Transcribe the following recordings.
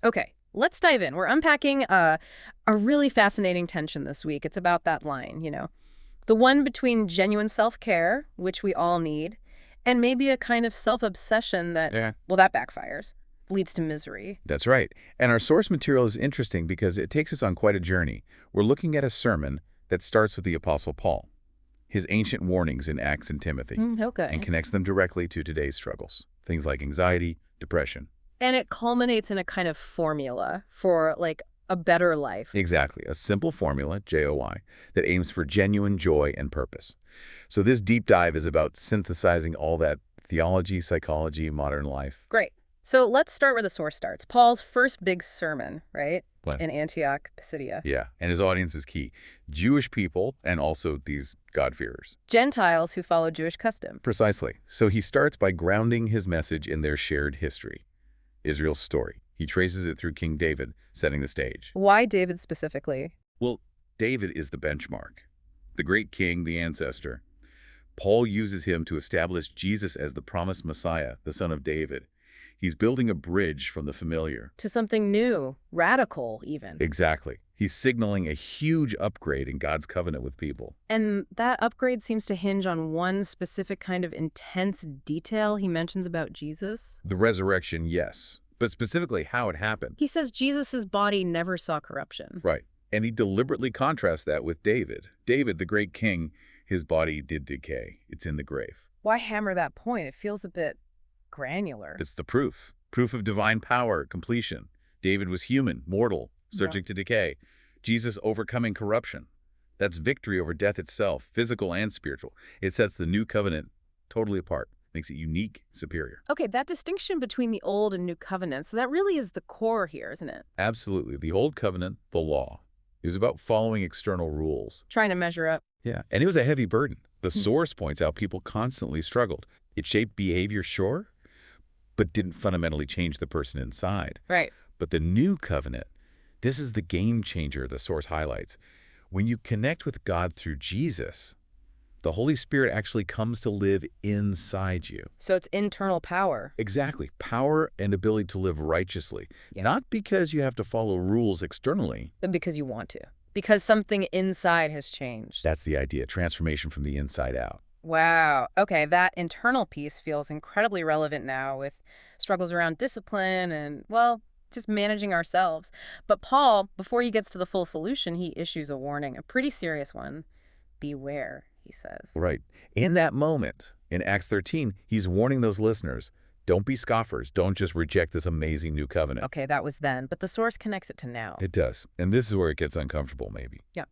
Okay, let's dive in. We're unpacking a really fascinating tension this week. It's about that line, the one between genuine self-care, which we all need, and maybe a kind of self-obsession that, Yeah, well, that backfires, leads to misery. that's right. And our source material is interesting because it takes us on quite a journey. We're looking at a sermon that starts with the Apostle Paul, his ancient warnings in Acts and Timothy, and Okay. connects them directly to today's struggles, things like anxiety, depression. And it culminates in a kind of formula for, like, a better life. Exactly, a simple formula, JOY, that aims for genuine joy and purpose. So this deep dive is about synthesizing all that theology, psychology, modern life. Great. So let's start where the source starts. Paul's first big sermon, right? What? In Antioch, Pisidia. Yeah, and his audience is key. Jewish people and also these God-fearers. Gentiles who follow Jewish custom. Precisely. So he starts by grounding his message in their shared history, Israel's story. He traces it through King David, setting the stage. Why David specifically? Well, David is the benchmark, the great king, the ancestor. Paul uses him to establish Jesus as the promised Messiah, the son of David. He's building a bridge from the familiar. To something new, radical even. Exactly. He's signaling a huge upgrade in God's covenant with people. And that upgrade seems to hinge on one specific kind of intense detail he mentions about Jesus. The resurrection, yes, but specifically how it happened. He says Jesus's body never saw corruption. Right. And he deliberately contrasts that with David. David, the great king, his body did decay. It's in the grave. Why hammer that point? It feels a bit granular. That's the proof. Proof of divine power, completion. David was human, mortal, subject to decay. Jesus overcoming corruption. That's victory over death itself, physical and spiritual. It sets the new covenant totally apart, makes it unique, superior. Okay, that distinction between the old and new covenants, that really is the core here, isn't it? Absolutely. The old covenant, the law. It was about following external rules. Trying to measure up. Yeah, and it was a heavy burden. The source points out people constantly struggled. It shaped behavior, sure, but didn't fundamentally change the person inside. Right. But the new covenant, this is the game changer the source highlights. When you connect with God through Jesus, the Holy Spirit actually comes to live inside you. So it's internal power. Exactly. Power and ability to live righteously. Yeah. Not because you have to follow rules externally. But because you want to. Because something inside has changed. That's the idea. Transformation from the inside out. Wow. Okay, that internal piece feels incredibly relevant now with struggles around discipline and, well, just managing ourselves. But Paul, before he gets to the full solution, he issues a warning, a pretty serious one. Beware, he says. Right. In that moment, in Acts 13, he's warning those listeners, don't be scoffers. Don't just reject this amazing new covenant. Okay, that was then, but the source connects it to now. It does. And this is where it gets uncomfortable, maybe. Yeah.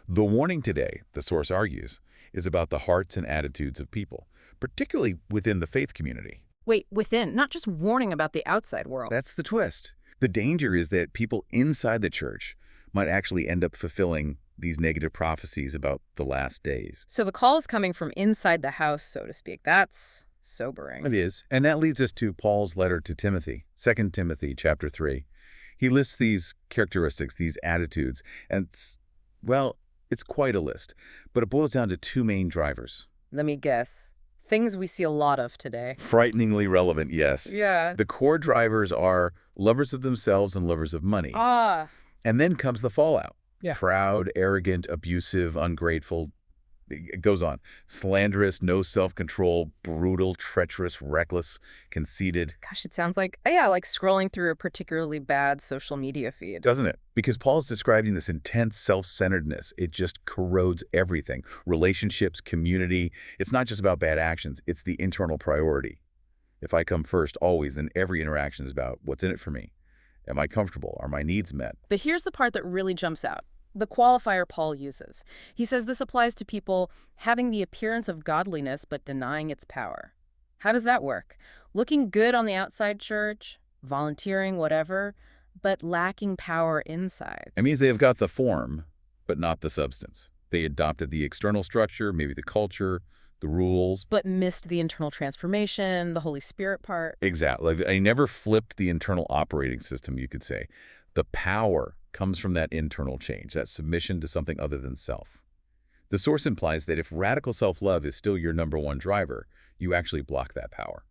The warning today, the source argues, is about the hearts and attitudes of people, particularly within the faith community. Wait, within, not just warning about the outside world. That's the twist. The danger is that people inside the church might actually end up fulfilling these negative prophecies about the last days. So the call is coming from inside the house, so to speak. That's sobering. It is. And that leads us to Paul's letter to Timothy, 2 Timothy chapter 3. He lists these characteristics, these attitudes, and it's quite a list, but it boils down to two main drivers. Let me guess. Things we see a lot of today. Frighteningly relevant, yes. Yeah. The core drivers are lovers of themselves and lovers of money. And then comes the fallout. Yeah. Proud, arrogant, abusive, ungrateful. It goes on. Slanderous, no self-control, brutal, treacherous, reckless, conceited. Gosh, it sounds like, like scrolling through a particularly bad social media feed. Doesn't it? Because Paul's describing this intense self-centeredness. It just corrodes everything. Relationships, community. It's not just about bad actions. It's the internal priority. If I come first, always, then every interaction is about what's in it for me. Am I comfortable? Are my needs met? But here's the part that really jumps out. The qualifier Paul uses. He says this applies to people having the appearance of godliness but denying its power. How does that work? Looking good on the outside church, volunteering, whatever, but lacking power inside. It means they have got the form, but not the substance. They adopted the external structure, maybe the culture, the rules. But missed the internal transformation, the Holy Spirit part. Exactly. They never flipped the internal operating system, you could say. The power comes from that internal change, that submission to something other than self. The source implies that if radical self-love is still your #1 driver, you actually block that power.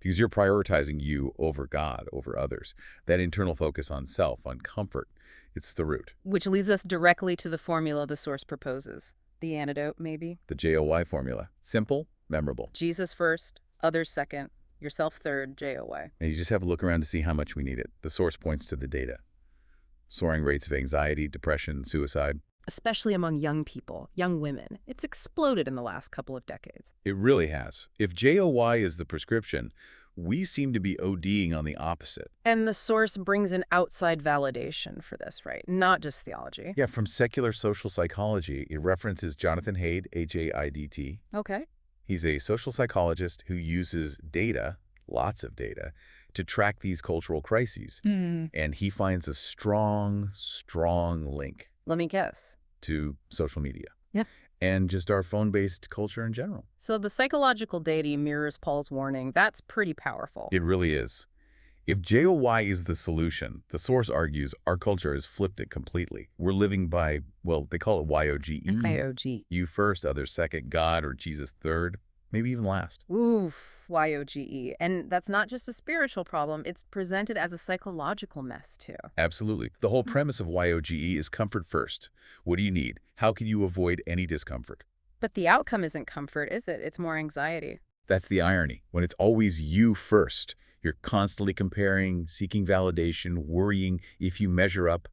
because you're prioritizing you over God, over others. That internal focus on self, on comfort, it's the root. Which leads us directly to the formula the source proposes. The antidote, maybe? The JOY formula. Simple, memorable. Jesus first, others second, yourself third, JOY. And you just have a look around to see how much we need it. The source points to the data. Soaring rates of anxiety, depression, suicide. Especially among young people, young women. It's exploded in the last couple of decades. It really has. If JOY is the prescription, we seem to be ODing on the opposite. And the source brings in outside validation for this, right? Not just theology. Yeah, from secular social psychology, it references Jonathan Haidt, H-A-I-D-T. Okay. He's a social psychologist who uses data, lots of data, to track these cultural crises. And he finds a strong, strong link Let me guess. to social media. Yeah. And just our phone-based culture in general. So the psychological data mirrors Paul's warning. That's pretty powerful. It really is. If JOY is the solution, the source argues our culture has flipped it completely. We're living by, well, they call it YOGE. YOG. You first, others second, God or Jesus third, maybe even last. Oof, YOGE. And that's not just a spiritual problem. It's presented as a psychological mess, too. Absolutely. The whole premise of YOGE is comfort first. What do you need? How can you avoid any discomfort? But the outcome isn't comfort, is it? It's more anxiety. That's the irony. When it's always you first, you're constantly comparing, seeking validation, worrying if you measure up.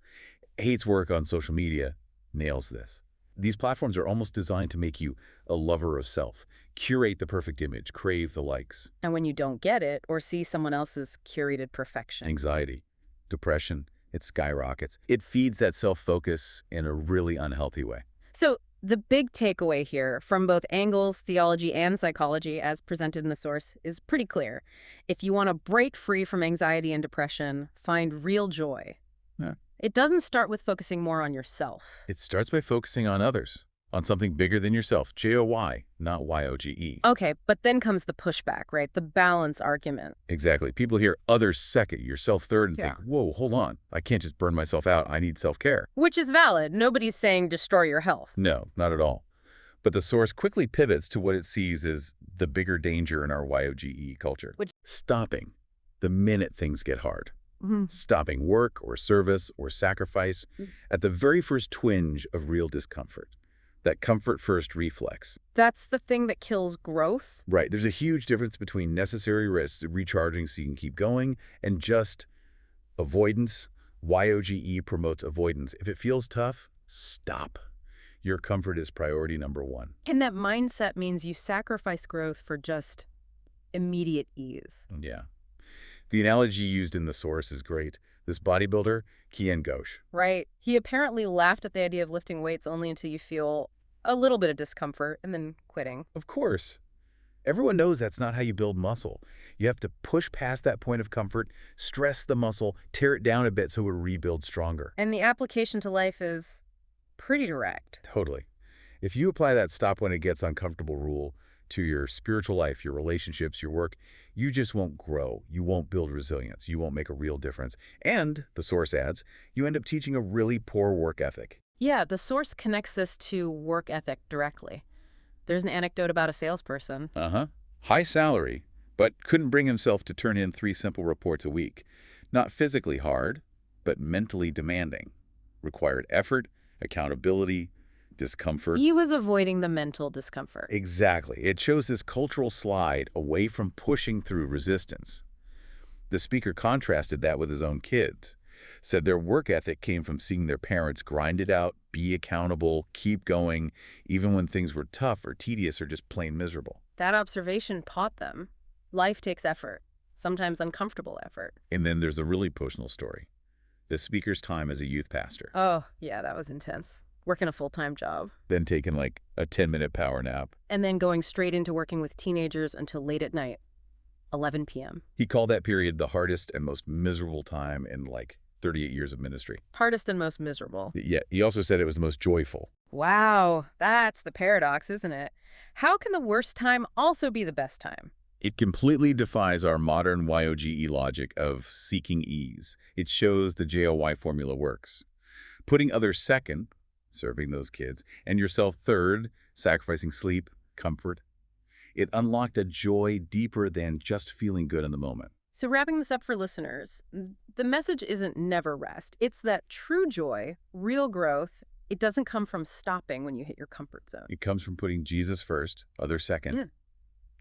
Haidt's work on social media nails this. These platforms are almost designed to make you a lover of self, curate the perfect image, crave the likes. And when you don't get it or see someone else's curated perfection. Anxiety, depression, it skyrockets. It feeds that self-focus in a really unhealthy way. So the big takeaway here from both angles, theology and psychology as presented in the source is pretty clear. If you want to break free from anxiety and depression, find real joy. Yeah. It doesn't start with focusing more on yourself. It starts by focusing on others, on something bigger than yourself. JOY, not YOGE. Okay, but then comes the pushback, right? The balance argument. Exactly. People hear others second, yourself third, and think, whoa, hold on. I can't just burn myself out. I need self-care. Which is valid. Nobody's saying destroy your health. No, not at all. But the source quickly pivots to what it sees as the bigger danger in our YOGE culture. Stopping the minute things get hard. Stopping work or service or sacrifice at the very first twinge of real discomfort. That comfort-first reflex. That's the thing that kills growth? Right. There's a huge difference between necessary risks, recharging so you can keep going, and just avoidance. YOGE promotes avoidance. If it feels tough, stop. Your comfort is priority number one. And that mindset means you sacrifice growth for just immediate ease. Yeah. The analogy used in the source is great. This bodybuilder, Kian Ghosh. Right. He apparently laughed at the idea of lifting weights only until you feel a little bit of discomfort and then quitting. Of course. Everyone knows that's not how you build muscle. You have to push past that point of comfort, stress the muscle, tear it down a bit so it rebuilds stronger. And the application to life is pretty direct. Totally. If you apply that stop when it gets uncomfortable rule to your spiritual life, your relationships, your work, you just won't grow. You won't build resilience. You won't make a real difference. And, the source adds, you end up teaching a really poor work ethic. Yeah, the source connects this to work ethic directly. There's an anecdote about a salesperson. High salary, but couldn't bring himself to turn in 3 simple reports a week. Not physically hard, but mentally demanding. Required effort, accountability, discomfort. He was avoiding the mental discomfort. Exactly. It shows this cultural slide away from pushing through resistance. The speaker contrasted that with his own kids. Said their work ethic came from seeing their parents grind it out, be accountable, keep going, even when things were tough or tedious or just plain miserable. That observation taught them. Life takes effort, sometimes uncomfortable effort. And then there's a really personal story. The speaker's time as a youth pastor. Oh, yeah, that was intense. Working a full-time job. Then taking like a 10-minute power nap. And then going straight into working with teenagers until late at night, 11 p.m. He called that period the hardest and most miserable time in like 38 years of ministry. Hardest and most miserable. Yeah, he also said it was the most joyful. Wow, that's the paradox, isn't it? How can the worst time also be the best time? It completely defies our modern YOGE logic of seeking ease. It shows the JOY formula works. Putting others second, serving those kids, and yourself third, sacrificing sleep, comfort. It unlocked a joy deeper than just feeling good in the moment. So wrapping this up for listeners, the message isn't never rest. It's that true joy, real growth, it doesn't come from stopping when you hit your comfort zone. It comes from putting Jesus first, others second, Yeah.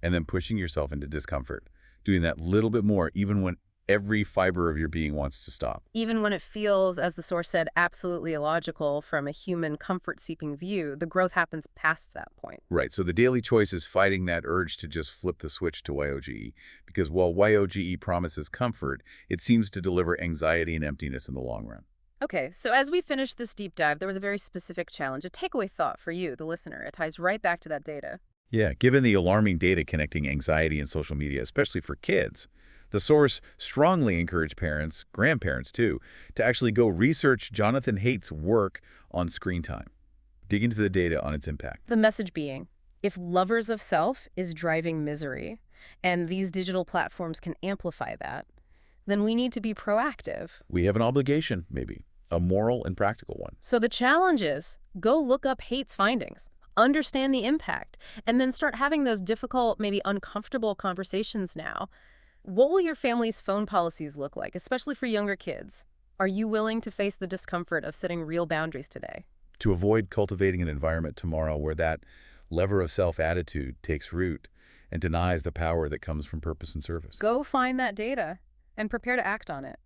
and then pushing yourself into discomfort, doing that little bit more even when every fiber of your being wants to stop. Even when it feels, as the source said, absolutely illogical from a human comfort-seeking view, the growth happens past that point. Right, so the daily choice is fighting that urge to just flip the switch to YOGE, because while YOGE promises comfort, it seems to deliver anxiety and emptiness in the long run. Okay, so as we finish this deep dive, there was a very specific challenge, a takeaway thought for you, the listener. It ties right back to that data. Yeah, given the alarming data connecting anxiety and social media, especially for kids, the source strongly encouraged parents, grandparents too, to actually go research Jonathan Haidt's work on screen time. Dig into the data on its impact. The message being, if lovers of self is driving misery, and these digital platforms can amplify that, then we need to be proactive. We have an obligation, maybe, a moral and practical one. So the challenge is, go look up Haidt's findings, understand the impact, and then start having those difficult, maybe uncomfortable conversations now. What will your family's phone policies look like, especially for younger kids? Are you willing to face the discomfort of setting real boundaries today? To avoid cultivating an environment tomorrow where that lever of self attitude takes root and denies the power that comes from purpose and service. Go find that data and prepare to act on it.